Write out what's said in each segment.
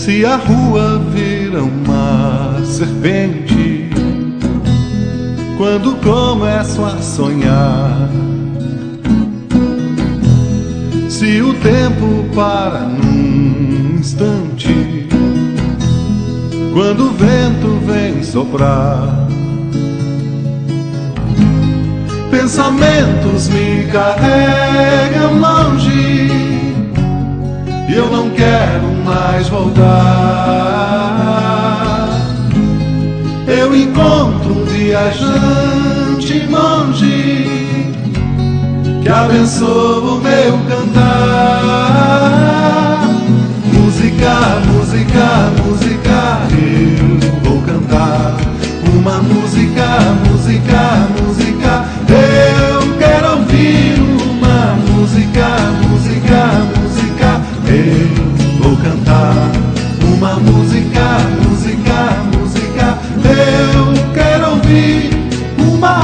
Se a rua vira uma serpente quando começo a sonhar, se o tempo para num instante quando o vento vem soprar, pensamentos me carregam longe e eu não quero mais voltar. Eu encontro um viajante monge que abençoa o meu cantar. Música, música, música, eu vou cantar. Uma música, música, música, eu quero ouvir uma música, música, música, eu vou cantar. Uma música, música, música, eu quero ouvir uma.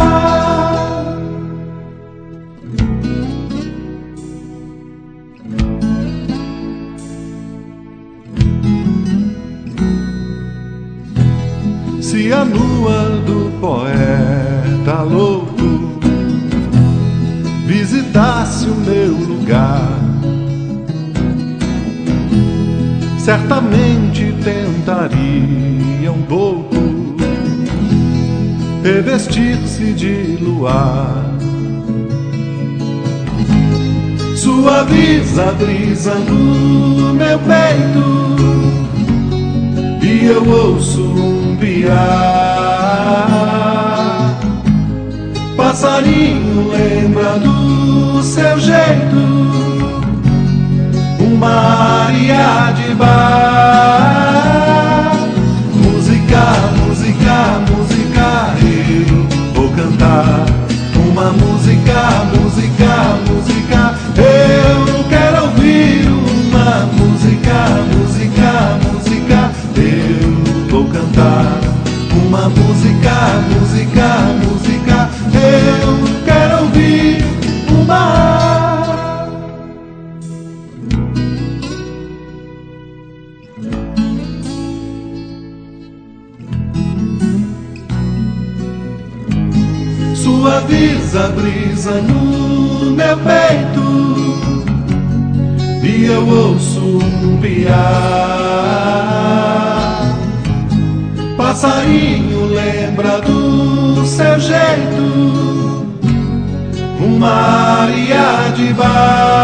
Se a lua do poeta louco visitasse o meu lugar, certamente tentaria um pouco revestir-se de luar. Suaviza a brisa no meu peito e eu ouço um piar. Passarinho lembra do seu jeito uma aria de bar. Música, música, música, eu vou cantar. Uma música, música, música, eu quero ouvir uma música, música, música, eu vou cantar. Uma música, música, música, eu quero ouvir uma. Suaviza a brisa no meu peito e eu ouço um piar. Passarinho lembra do seu jeito uma aria de bar.